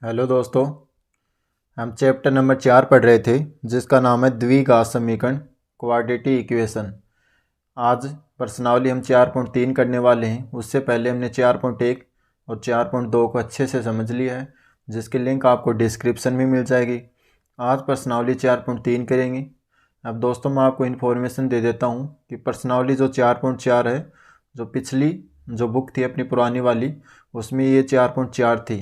Hello दोस्तों। हम chapter number 4 पढ़ रहे थे जिसका नाम है द्विघात समीकरण, क्वाड्रेटिक इक्वेशन। आज प्रश्नावली हम 4.3 करने वाले हैं। उससे पहले हमने 4.1 और 4.2 को अच्छे से समझ लिया है, जिसकी लिंक आपको डिस्क्रिप्शन में मिल जाएगी। आज प्रश्नावली 4.3 करेंगे। अब दोस्तों मैं आपको इन्फॉर्मेशन दे देता हूँ कि प्रश्नावली जो 4.4 है, जो पिछली जो बुक थी अपनी पुरानी वाली, उसमें ये 4.4 थी।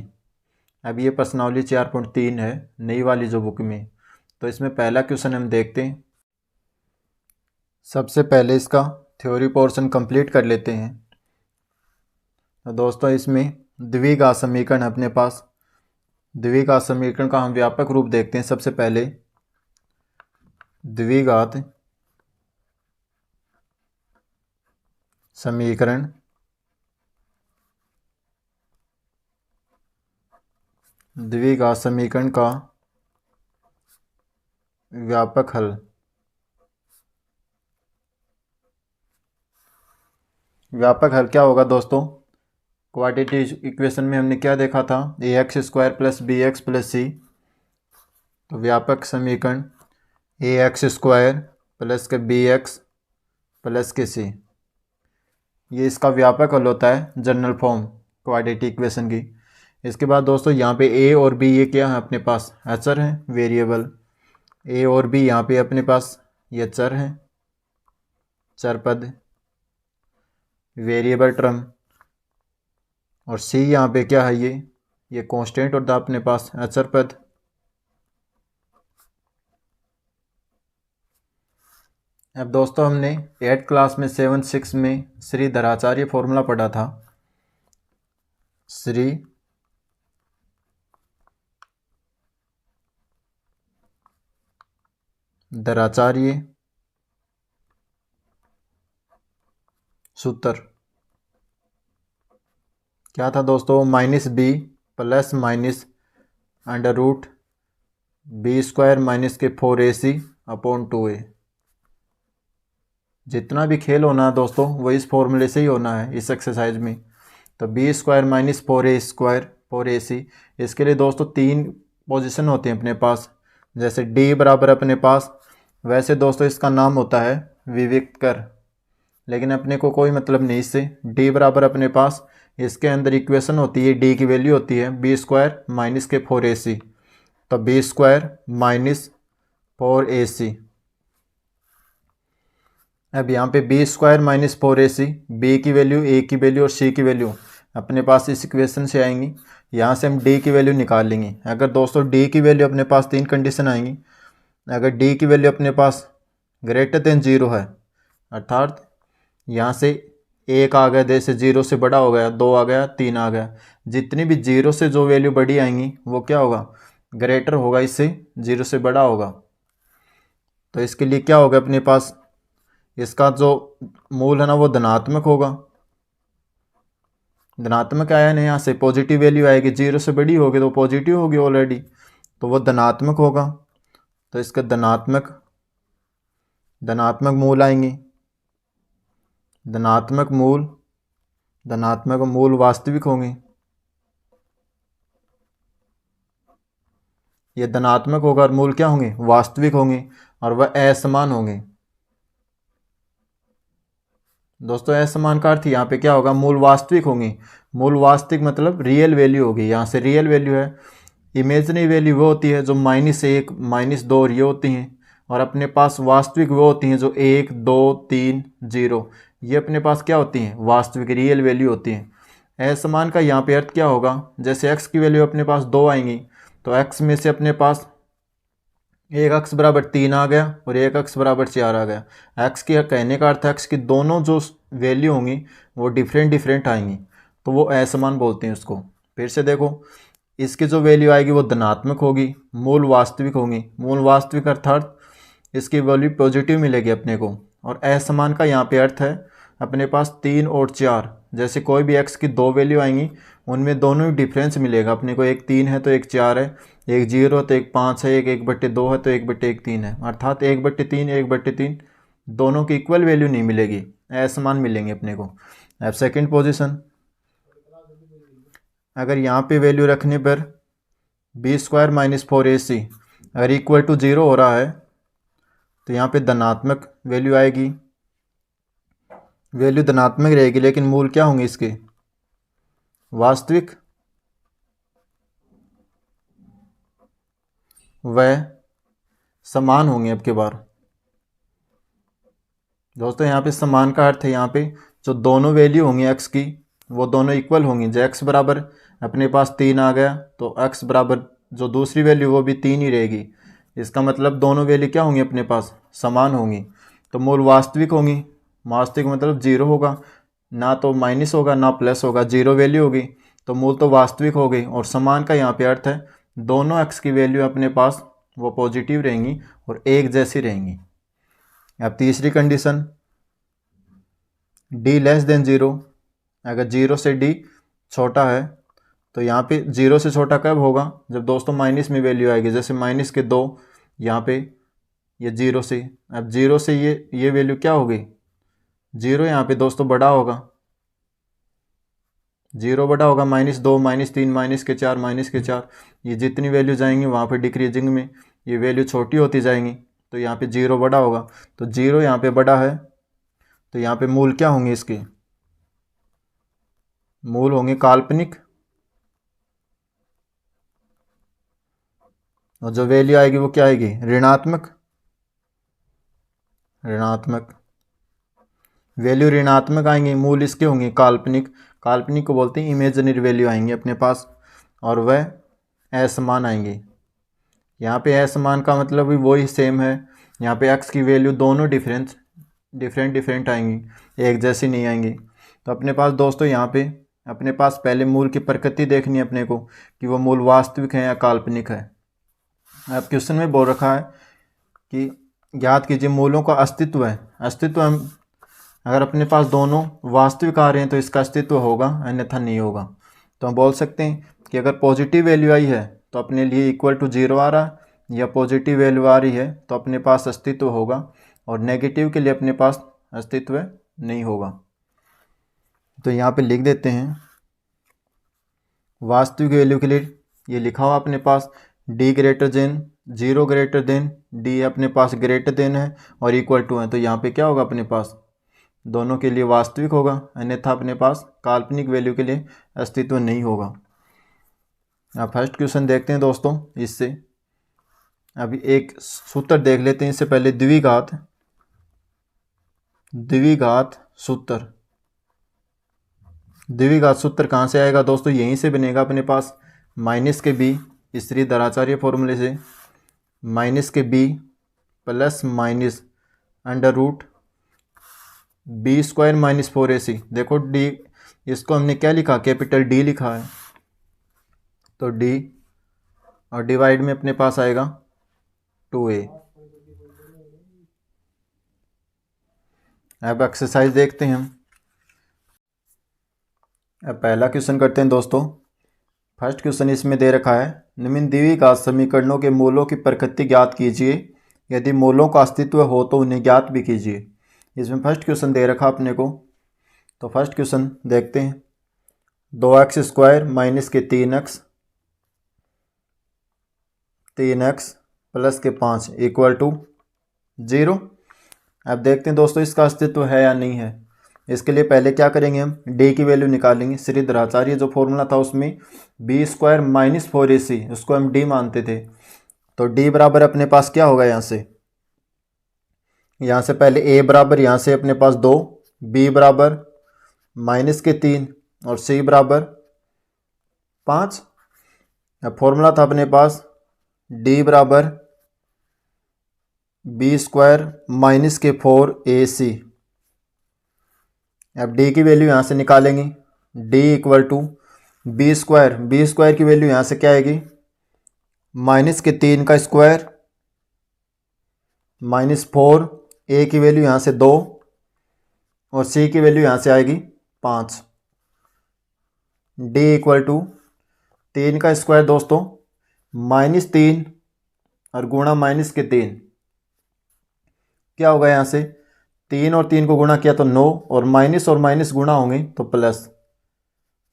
अब ये प्रश्नावली 4.3 है नई वाली जो बुक में। तो इसमें पहला क्वेश्चन हम देखते हैं। सबसे पहले इसका थ्योरी पोर्शन कंप्लीट कर लेते हैं। तो दोस्तों इसमें द्विघात समीकरण अपने पास, द्विघात समीकरण का हम व्यापक रूप देखते हैं। सबसे पहले द्विघात समीकरण, द्विघात समीकरण का व्यापक हल। व्यापक हल क्या होगा दोस्तों? क्वाड्रेटिक इक्वेशन में हमने क्या देखा था? ax² + bx + c। तो व्यापक समीकरण ax² + bx + c, ये इसका व्यापक हल होता है, जनरल फॉर्म क्वाड्रेटिक इक्वेशन की। इसके बाद दोस्तों यहाँ पे a और b ये क्या है अपने पास? अचर हैं, वेरिएबल। a और b यहाँ पे अपने पास ये चर हैं, चर पद, वेरिएबल टर्म। और c यहाँ पे क्या है? ये कांस्टेंट होता है अपने पास, अचर पद। अब दोस्तों हमने 8th क्लास में 7-6 में श्रीधराचार्य फॉर्मूला पढ़ा था। श्री धराचार्य सूत्र क्या था दोस्तों? -b + -√b² - 4ac/2a। जितना भी खेल होना है दोस्तों वो इस फॉर्मूले से ही होना है इस एक्सरसाइज में। तो b² - 4ac, इसके लिए दोस्तों 3 पोजीशन होते हैं अपने पास। जैसे d बराबर अपने पास, वैसे दोस्तों इसका नाम होता है विविक्त कर, लेकिन अपने को कोई मतलब नहीं इससे। d बराबर अपने पास, इसके अंदर इक्वेशन होती है, d की वैल्यू होती है b² - 4ac। तो b² - 4ac। अब यहाँ पे b² - 4ac, b की वैल्यू, a की वैल्यू और c की वैल्यू अपने पास इस इक्वेशन से आएंगी। यहाँ से हम d की वैल्यू निकाल लेंगे। अगर दोस्तों d की वैल्यू अपने पास 3 कंडीशन आएंगी। अगर d की वैल्यू अपने पास >0 है, अर्थात यहाँ से 1 आ गया, जैसे 0 से बड़ा हो गया, 2 आ गया, 3 आ गया, जितनी भी 0 से जो वैल्यू बड़ी आएंगी वो क्या होगा? ग्रेटर होगा, इससे 0 से बड़ा होगा। तो इसके लिए क्या होगा अपने पास? इसका जो मूल है ना वो धनात्मक होगा। धनात्मक आया ना, यहाँ से पॉजिटिव वैल्यू आएगी, 0 से बड़ी होगी तो पॉजिटिव होगी ऑलरेडी, तो वो धनात्मक होगा। तो इसका धनात्मक मूल आएंगे। धनात्मक मूल वास्तविक होंगे। ये धनात्मक होगा और मूल क्या होंगे? वास्तविक होंगे, और वह असमान होंगे। दोस्तों असमान का अर्थ यहाँ पे क्या होगा? मूल वास्तविक होंगे। मूल वास्तविक मतलब रियल वैल्यू होगी। यहाँ से रियल वैल्यू है। इमेजनरी वैल्यू वो होती है जो -1 -2 और ये होती हैं, और अपने पास वास्तविक वो होती हैं जो 1 2 3 0, ये अपने पास क्या होती हैं? वास्तविक रियल वैल्यू होती हैं। असमान का यहाँ पे अर्थ क्या होगा? जैसे x की वैल्यू अपने पास 2 आएंगी, तो x में से अपने पास एक x बराबर 3 आ गया और एक x बराबर 4 आ गया। x की कहने का अर्थ है x की दोनों जो वैल्यू होंगी वो डिफरेंट आएंगी, तो वो असमान बोलते हैं उसको। फिर से देखो, इसकी जो वैल्यू आएगी वो धनात्मक होगी, मूल वास्तविक होंगी। मूल वास्तविक अर्थात इसकी वैल्यू पॉजिटिव मिलेगी अपने को। और असमान का यहाँ पे अर्थ है अपने पास 3 और 4, जैसे कोई भी x की 2 वैल्यू आएंगी उनमें दोनों ही डिफरेंस मिलेगा अपने को। एक 3 है तो एक 4 है, एक 0 है तो एक 5 है, एक 1/2 है तो 1/1 3 है, अर्थात 1/3 1/3 दोनों की इक्वल वैल्यू नहीं मिलेगी, असमान मिलेंगे अपने को। अब सेकंड पोजीशन, अगर यहाँ पे वैल्यू रखने पर b² माइनस 4ac अगर इक्वल टू 0 हो रहा है तो यहाँ पे धनात्मक वैल्यू आएगी, वैल्यू धनात्मक रहेगी, लेकिन मूल क्या होंगे इसके, वास्तविक व समान होंगे। अब के बार दोस्तों यहाँ पे समान का अर्थ है यहाँ पे जो दोनों वैल्यू होंगी x की वो दोनों इक्वल होंगी। जो x बराबर अपने पास 3 आ गया तो x बराबर जो दूसरी वैल्यू वो भी 3 ही रहेगी। इसका मतलब दोनों वैल्यू क्या होंगी, अपने पास समान होंगी। तो मूल वास्तविक होंगी, वास्तविक मतलब 0 होगा, ना तो माइनस होगा ना प्लस होगा, 0 वैल्यू होगी तो मूल तो वास्तविक हो गई। और समान का यहाँ पे अर्थ है दोनों x की वैल्यू अपने पास वो पॉजिटिव रहेंगी और एक जैसी रहेंगी। अब तीसरी कंडीशन d लेस देन 0, अगर 0 से d छोटा है तो यहाँ पे 0 से छोटा कब होगा, जब दोस्तों माइनस में वैल्यू आएगी। जैसे माइनस के 2 यहाँ पे ये 0 से, अब 0 से ये वैल्यू क्या होगी, 0 यहाँ पे दोस्तों बड़ा होगा, 0 बड़ा होगा, -2 -3 -4 ये जितनी वैल्यू जाएंगी वहाँ पे डिक्रीजिंग में ये वैल्यू छोटी होती जाएंगी तो यहाँ पे 0 बड़ा होगा। तो 0 यहाँ पे बड़ा है तो यहाँ पे मूल क्या होंगे, इसके मूल होंगे काल्पनिक, और जो वैल्यू आएगी वो क्या आएगी, ऋणात्मक। वैल्यू ऋणात्मक आएंगे, मूल इसके होंगे काल्पनिक। काल्पनिक को बोलते हैं इमेजिनरी वैल्यू आएंगे अपने पास, और वह असमान आएंगे। यहाँ पे असमान का मतलब भी वही सेम है, यहाँ पे x की वैल्यू दोनों डिफरेंट आएंगी, एक जैसी नहीं आएंगी। तो अपने पास दोस्तों यहाँ पे अपने पास पहले मूल की प्रकृति देखनी है अपने को कि वो मूल वास्तविक है या काल्पनिक है। अब क्वेश्चन में बोल रखा है कि ज्ञात कीजिए मूलों का अस्तित्व है। अस्तित्व हम अगर अपने पास दोनों वास्तविक आ रहे हैं तो इसका अस्तित्व होगा, अन्यथा नहीं होगा। तो हम बोल सकते हैं कि अगर पॉजिटिव वैल्यू आई है तो अपने लिए इक्वल टू 0 आ रहा है, या पॉजिटिव वैल्यू आ रही है तो अपने पास अस्तित्व होगा, और नेगेटिव के लिए अपने पास अस्तित्व नहीं होगा। तो यहाँ पे लिख देते हैं वास्तविक वैल्यू के लिए ये लिखा हुआ अपने पास d greater than 0 greater than d अपने पास ग्रेटर देन है और इक्वल टू है। तो यहाँ पे क्या होगा, अपने पास दोनों के लिए वास्तविक होगा, अन्यथा अपने पास काल्पनिक वैल्यू के लिए अस्तित्व नहीं होगा। अब फर्स्ट क्वेश्चन देखते हैं दोस्तों। इससे अभी एक सूत्र देख लेते हैं, इससे पहले द्विघात सूत्र। द्विघात सूत्र कहाँ से आएगा दोस्तों, यहीं से बनेगा अपने पास माइनस के b श्री धराचार्य फॉर्मूले से, माइनस के b plus minus under root b² minus 4ac। देखो d इसको हमने क्या लिखा, कैपिटल D लिखा है, तो d और डिवाइड में अपने पास आएगा 2a। अब एक्सरसाइज देखते हैं हम। अब पहला क्वेश्चन करते हैं दोस्तों। फर्स्ट क्वेश्चन इसमें दे रखा है, निम्न द्विघात समीकरणों के मूलों की प्रकृति ज्ञात कीजिए, यदि मूलों का अस्तित्व हो तो उन्हें ज्ञात भी कीजिए। इसमें फर्स्ट क्वेश्चन दे रखा अपने को, तो फर्स्ट क्वेश्चन देखते हैं। 2x² माइनस के 3x प्लस के 5 इक्वल टू 0। अब देखते हैं दोस्तों इसका अस्तित्व है या नहीं है। इसके लिए पहले क्या करेंगे, हम d की वैल्यू निकालेंगे। श्री धराचार्य जो फॉर्मूला था उसमें b² माइनस 4ac उसको हम d मानते थे, तो d बराबर अपने पास क्या होगा, यहाँ से पहले a बराबर यहाँ से अपने पास 2, b बराबर माइनस के 3 और c बराबर 5। अब फॉर्मूला था अपने पास d बराबर b² माइनस के 4ac। अब d की वैल्यू यहाँ से निकालेंगे, d इक्वल टू b² की वैल्यू यहाँ से क्या आएगी, माइनस के 3 का स्क्वायर माइनस 4, a की वैल्यू यहाँ से 2 और c की वैल्यू यहाँ से आएगी 5। d इक्वल टू 3 का स्क्वायर दोस्तों -3 और गुणा माइनस के 3 क्या होगा, यहाँ से 3 और 3 को गुणा किया तो 9 और माइनस गुणा होंगे तो प्लस,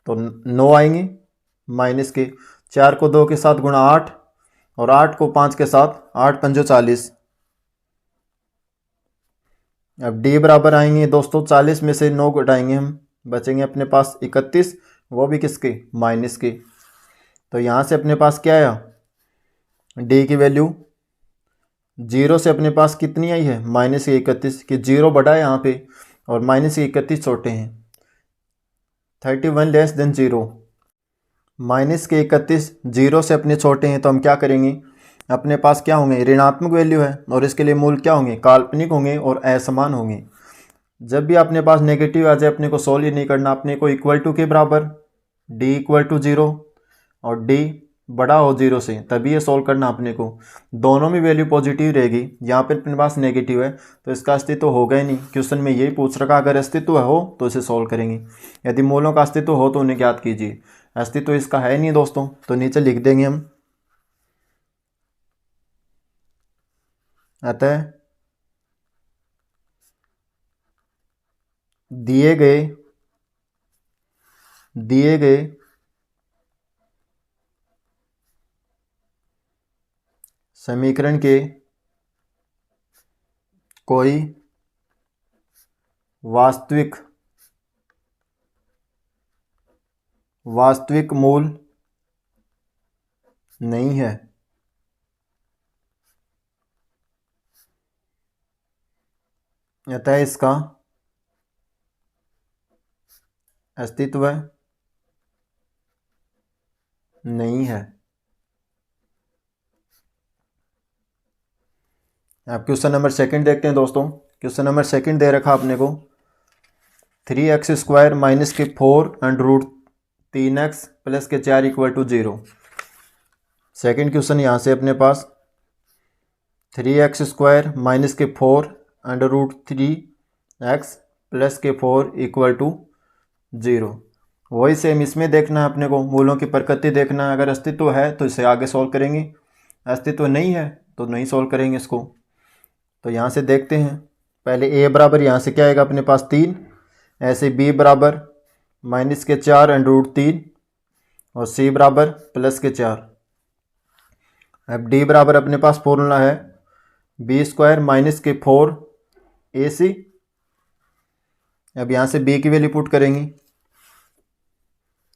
तो 9 आएंगे माइनस के 4 को 2 के साथ गुणा 8 और 8 को 5 के साथ, 8 पंजो 40। अब डी बराबर आएंगे दोस्तों 40 में से 9 घटाएंगे हम, बचेंगे अपने पास 31, वो भी किसके, माइनस के। तो यहाँ से अपने पास क्या आया, डी की वैल्यू 0 से अपने पास कितनी आई है, माइनस के 31, कि 0 बड़ा है यहाँ पे और माइनस के 31 छोटे हैं। 31 लेस देन 0, माइनस के 31 0 से अपने छोटे हैं, तो हम क्या करेंगे, अपने पास क्या होंगे, ऋणात्मक वैल्यू है और इसके लिए मूल क्या होंगे, काल्पनिक होंगे और असमान होंगे। जब भी अपने पास नेगेटिव आ जाए अपने को सोल्व ही नहीं करना, अपने को इक्वल टू के बराबर, डी इक्वल टू 0 और डी बड़ा हो 0 से, तभी ये सोल्व करना अपने को। दोनों में वैल्यू पॉजिटिव रहेगी, यहाँ पे अपने पास नेगेटिव है तो इसका अस्तित्व होगा ही नहीं। क्वेश्चन में यही पूछ रखा, अगर अस्तित्व हो तो इसे सोल्व करेंगे, यदि मूलों का अस्तित्व हो तो उन्हें ज्ञात कीजिए। अस्तित्व इसका है नहीं दोस्तों, तो नीचे लिख देंगे हम, अतः दिए गए समीकरण के कोई वास्तविक मूल नहीं है। अतः इसका अस्तित्व नहीं है। अब क्वेश्चन नंबर सेकंड देखते हैं दोस्तों। क्वेश्चन नंबर सेकंड दे रखा आपने को 3x² माइनस के 4 अंडर रूट 3x प्लस के 4 इक्वल टू 0। सेकेंड क्वेश्चन यहाँ से अपने पास 3x² माइनस के 4 अंडर रूट 3x प्लस के 4 इक्वल टू 0। वही सेम इसमें देखना है अपने को, मूलों की प्रकृति देखना है। अगर अस्तित्व है तो इसे आगे सॉल्व करेंगे, अस्तित्व नहीं है तो नहीं सॉल्व करेंगे इसको। तो यहाँ से देखते हैं, पहले a बराबर यहाँ से क्या आएगा अपने पास 3, ऐसे b बराबर माइनस के 4 अंडर रूट 3 और c बराबर प्लस के 4। अब d बराबर अपने पास फॉर्मूला है b² माइनस के 4 ac। अब यहाँ से b की वैल्यू पुट करेंगे,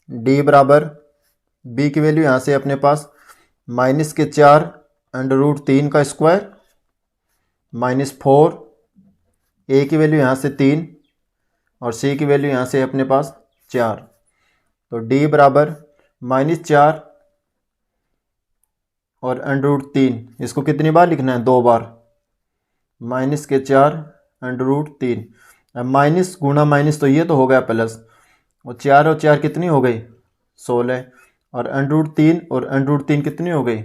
d बराबर b की वैल्यू यहाँ से अपने पास माइनस के 4 अंडर रूट 3 का स्क्वायर माइनस 4, a की वैल्यू यहाँ से 3 और c की वैल्यू यहाँ से अपने पास 4। तो d बराबर -4 और अंडर रूट 3, इसको कितनी बार लिखना है, 2 बार, माइनस के 4 अंडर रूट 3। अब माइनस गुणा माइनस तो ये तो हो गया प्लस, और 4 और 4 कितनी हो गई, 16, और अंडर रूट 3 और अंडर रूट 3 कितनी हो गई,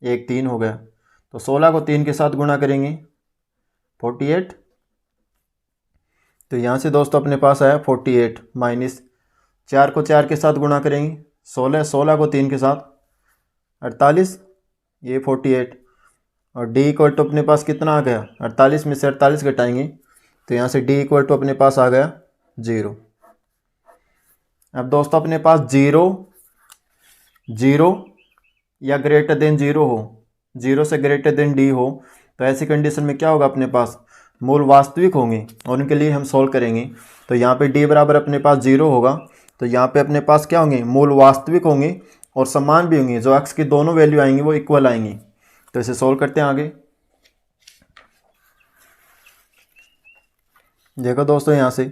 1 3 हो गया। तो 16 को 3 के साथ गुणा करेंगे 48। तो यहाँ से दोस्तों अपने पास आया 48, माइनस 4 को 4 के साथ गुणा करेंगे 16, 16 को 3 के साथ 48, ये 48। और d इक्वल टू अपने पास कितना आ गया, 48 में से 48 घटाएंगे तो यहाँ से d इक्वल टू अपने पास आ गया 0। अब दोस्तों अपने पास 0 या ग्रेटर देन 0 हो, 0 से ग्रेटर देन d हो, तो ऐसी कंडीशन में क्या होगा, अपने पास मूल वास्तविक होंगे और उनके लिए हम सॉल्व करेंगे। तो यहाँ पे d बराबर अपने पास 0 होगा, तो यहाँ पे अपने पास क्या होंगे, मूल वास्तविक होंगे और समान भी होंगे, जो x की दोनों वैल्यू आएंगी वो इक्वल आएंगी। तो इसे सॉल्व करते हैं आगे। देखो दोस्तों यहाँ से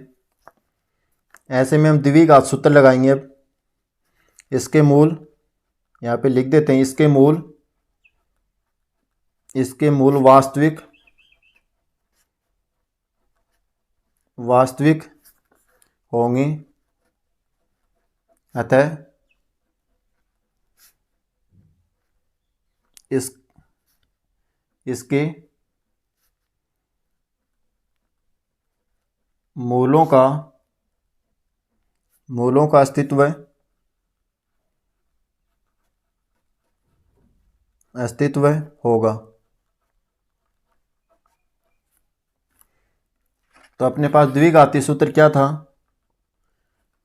ऐसे में हम द्विघात सूत्र लगाएंगे। अब इसके मूल यहाँ पे लिख देते हैं, इसके मूल वास्तविक होंगे, अतः इसके मूलों का अस्तित्व होगा। तो अपने पास द्विघाती सूत्र क्या था,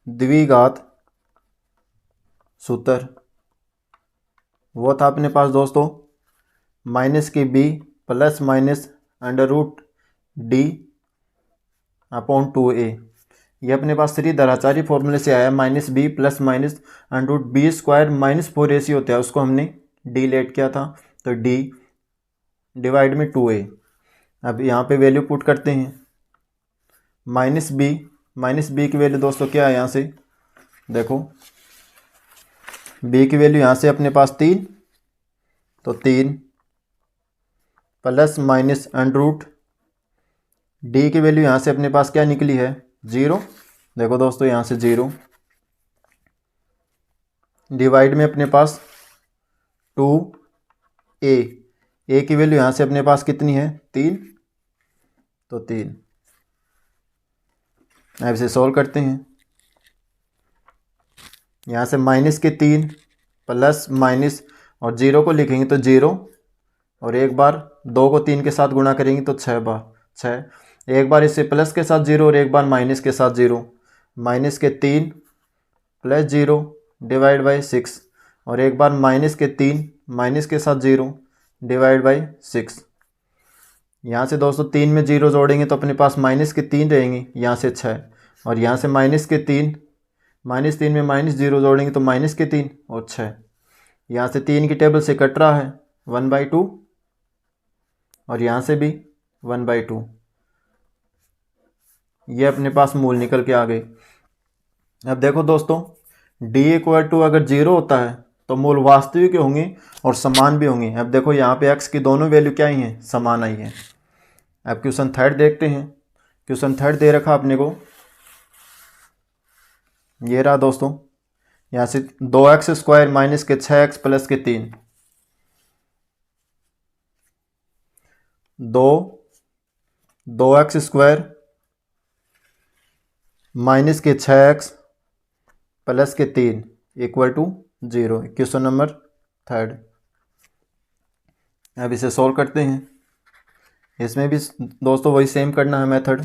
द्विघात सूत्र वो था अपने पास दोस्तों माइनस की B plus minus under root D upon 2a। ये अपने पास श्रीधराचार्य फॉर्मूले से आया, minus B plus minus under root B square minus 4ac होता है, उसको हमने डी लेट किया था, तो डी डिवाइड में 2a। अब यहाँ पे वैल्यू पुट करते हैं, माइनस बी की वैल्यू दोस्तों क्या है, यहाँ से देखो b की वैल्यू यहाँ से अपने पास 3, तो 3 plus minus under root D की वैल्यू यहाँ से अपने पास क्या निकली है 0। देखो दोस्तों यहाँ से 0 डिवाइड में अपने पास 2a, a की वैल्यू यहाँ से अपने पास कितनी है 3, तो 3। अब इसे सॉल्व करते हैं, यहाँ से माइनस के 3 प्लस माइनस और 0 को लिखेंगे तो 0, और एक बार 2 को 3 के साथ गुणा करेंगे तो 6 बार 6, एक बार इससे प्लस के साथ 0 और एक बार माइनस के साथ 0, माइनस के 3 प्लस 0 डिवाइड बाई 6, और एक बार माइनस के 3 माइनस के साथ 0 डिवाइड बाई 6। यहाँ से दोस्तों 3 में 0 जोड़ेंगे तो अपने पास माइनस के 3 रहेंगे, यहाँ से 6, और यहाँ से माइनस के 3 में माइनस 0 जोड़ेंगे तो माइनस के 3 और 6। यहाँ से 3 की टेबल से कट रहा है 1/2, और यहाँ से भी 1/2। ये अपने पास मूल निकल के आ गए। अब देखो दोस्तों d इक्वल टू अगर 0 होता है तो मूल वास्तविक होंगे और समान भी होंगे। अब देखो यहाँ पे x की दोनों वैल्यू क्या ही हैं, समान आई है। अब क्वेश्चन थर्ड देखते हैं। क्वेश्चन थर्ड दे रखा अपने को, ये रहा दोस्तों, यहाँ से 2x स्क्वायर माइनस के 6x प्लस के 3, 2x स्क्वायर माइनस के 6x प्लस के 3 equal to 0। Question number third. अब इसे सॉल्व करते हैं। इसमें भी दोस्तों वही सेम करना है मेथड।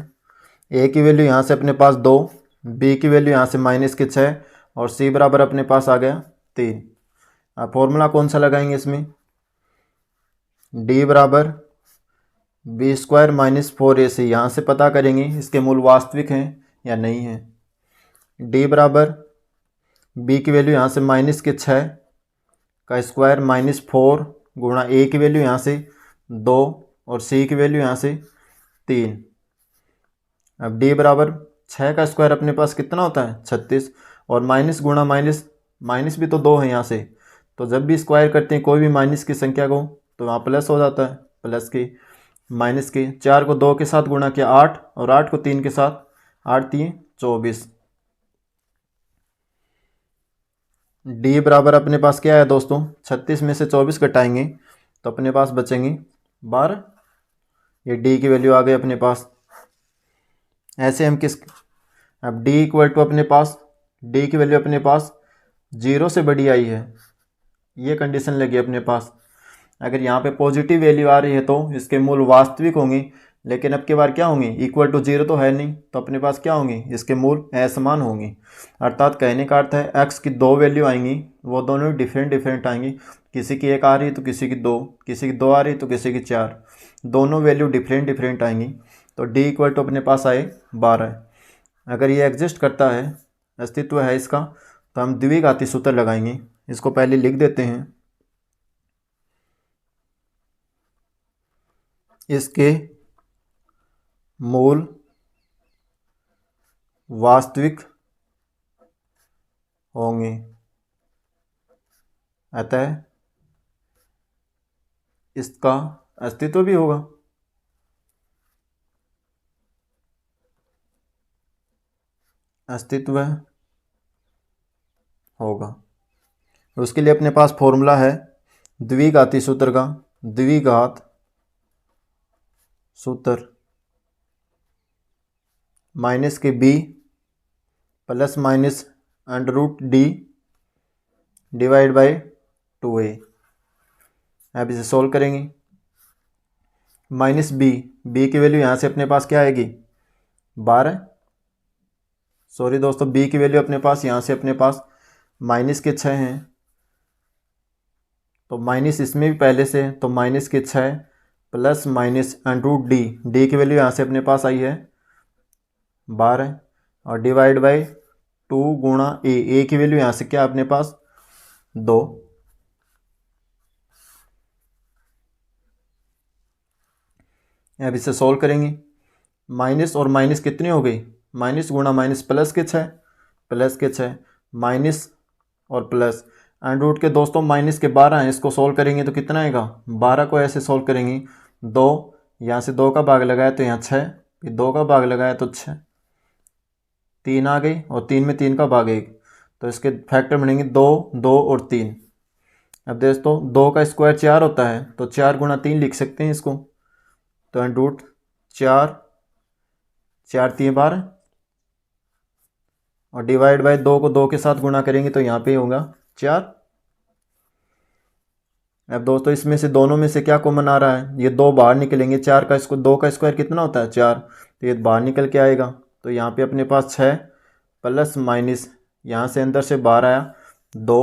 a की वैल्यू यहाँ से अपने पास 2, b की वैल्यू यहाँ से माइनस के 6, और c बराबर अपने पास आ गया 3। अब फॉर्मूला कौन सा लगाएंगे इसमें, d बराबर बी स्क्वायर माइनस 4ac। यहाँ से पता करेंगे इसके मूल वास्तविक हैं या नहीं है। d बराबर b की वैल्यू यहाँ से माइनस के 6 का स्क्वायर माइनस 4 गुणा a की वैल्यू यहाँ से 2 और c की वैल्यू यहाँ से 3। अब d बराबर 6 का स्क्वायर अपने पास कितना होता है 36, और माइनस गुणा माइनस, माइनस भी तो 2 है यहाँ से, तो जब भी स्क्वायर करते हैं कोई भी माइनस की संख्या को तो वहाँ प्लस हो जाता है, प्लस की माइनस की। 4 को 2 के साथ गुणा किया 8, और 8 को 3 के साथ, 8 3 24। d बराबर अपने पास क्या है दोस्तों, 36 में से 24 घटाएंगे तो अपने पास बचेंगे 12। ये d की वैल्यू आ गई अपने पास। ऐसे हम अब d इक्वल टू अपने पास, d की वैल्यू अपने पास 0 से बड़ी आई है, ये कंडीशन लगी अपने पास। अगर यहाँ पे पॉजिटिव वैल्यू आ रही है तो इसके मूल वास्तविक होंगे, लेकिन अब की बार क्या होंगे, इक्वल टू 0 तो है नहीं, तो अपने पास क्या होंगे, इसके मूल असमान होंगे। अर्थात कहने का अर्थ है x की 2 वैल्यू आएंगी, वो दोनों डिफरेंट आएंगी। किसी की 1 आ रही है तो किसी की 2, किसी की 2 आ रही है तो किसी की 4, दोनों वैल्यू डिफरेंट आएंगी। तो d इक्वल टू अपने पास आए 12। अगर ये एग्जिस्ट करता है, अस्तित्व है इसका, तो हम द्विघाती सूत्र लगाएंगे। इसको पहले लिख देते हैं, इसके मूल वास्तविक होंगे, अतः इसका अस्तित्व भी होगा। अस्तित्व होगा। उसके लिए अपने पास फॉर्मूला है द्विघाती सूत्र का, द्विघात सूत्र माइनस के b plus minus under root D divide by 2a। अब इसे सॉल्व करेंगे। माइनस b की वैल्यू यहाँ से अपने पास क्या आएगी 12, सॉरी दोस्तों b की वैल्यू अपने पास यहाँ से अपने पास माइनस के 6 हैं, तो माइनस इसमें भी पहले से है, तो माइनस के 6 plus minus under D, D की वैल्यू यहाँ से अपने पास आई है 12 और डिवाइड बाई 2 गुणा ए की वैल्यू यहाँ से क्या अपने पास 2। अब इसे सोल्व करेंगे। माइनस और माइनस कितनी हो गई, माइनस गुणा माइनस प्लस के 6, प्लस के 6 माइनस और प्लस अंडर रूट के दोस्तों माइनस के 12 हैं, इसको सोल्व करेंगे तो कितना आएगा 12 को ऐसे सोल्व करेंगे 2, यहाँ से 2 का भाग लगाया तो यहाँ 6, फिर 2 का भाग लगाया तो 6, 3 आ गई और 3 में 3 का भाग 1, तो इसके फैक्टर बनेंगे 2, 2 और 3। अब दोस्तों 2 का स्क्वायर 4 होता है, तो 4 गुणा 3 लिख सकते हैं इसको, तो अंडर रूट 4, 4 3 12 और डिवाइड बाय 2 को 2 के साथ गुणा करेंगे तो यहाँ पे होगा 4। अब दोस्तों इसमें से दोनों में से क्या कॉमन आ रहा है, ये 2 बाहर निकलेंगे, 4 का इसको 2 का स्क्वायर कितना होता है 4, तो ये बाहर निकल के आएगा, तो यहाँ पे अपने पास 6 प्लस माइनस यहाँ से अंदर से बाहर आया 2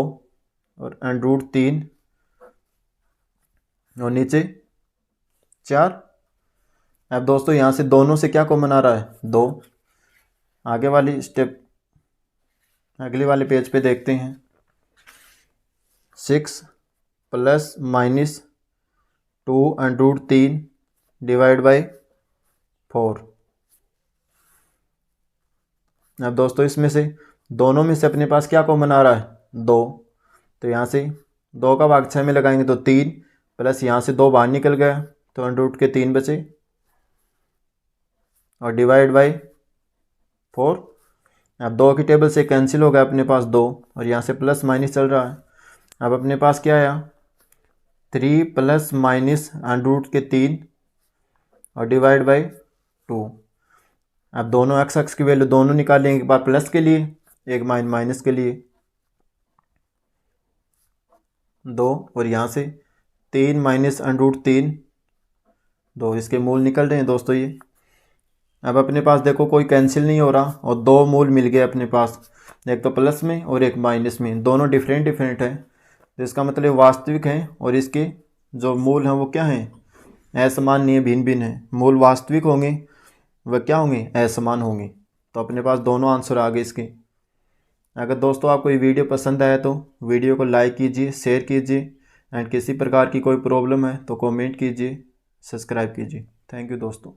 और अंडर रूट 3 और नीचे 4। अब दोस्तों यहाँ से दोनों से क्या कॉमन आ रहा है 2। आगे वाली स्टेप अगले वाले पेज पे देखते हैं। 6 plus minus 2 under root 3 divide by 4। अब दोस्तों इसमें से दोनों में से अपने पास क्या कॉमन आ रहा है 2, तो यहाँ से 2 का भाग 6 में लगाएंगे तो 3 प्लस यहाँ से 2 बाहर निकल गया तो अंडर रूट के 3 बचे और डिवाइड बाई 4। अब 2 की टेबल से कैंसिल हो गया अपने पास 2 और यहाँ से प्लस माइनस चल रहा है। अब अपने पास क्या आया 3 प्लस माइनस अंडर रूट के 3 और डिवाइड बाई 2। अब दोनों एक्स एक्स की वैल्यू दोनों निकालेंगे, एक बार प्लस के लिए एक माइनस के लिए 2 और यहाँ से 3 माइनस अंडर रूट 3 2, इसके मूल निकल रहे हैं दोस्तों ये। अब अपने पास देखो कोई कैंसिल नहीं हो रहा और 2 मूल मिल गए अपने पास, एक तो प्लस में और एक माइनस में, दोनों डिफरेंट है, तो इसका मतलब वास्तविक है और इसके जो मूल हैं वो क्या हैं असमान नहीं है, भिन्न भिन्न है। मूल वास्तविक होंगे वह क्या होंगे असमान होंगे, तो अपने पास दोनों आंसर आ गए इसके। अगर दोस्तों आपको ये वीडियो पसंद आया तो वीडियो को लाइक कीजिए, शेयर कीजिए एंड किसी प्रकार की कोई प्रॉब्लम है तो कमेंट कीजिए, सब्सक्राइब कीजिए। थैंक यू दोस्तों।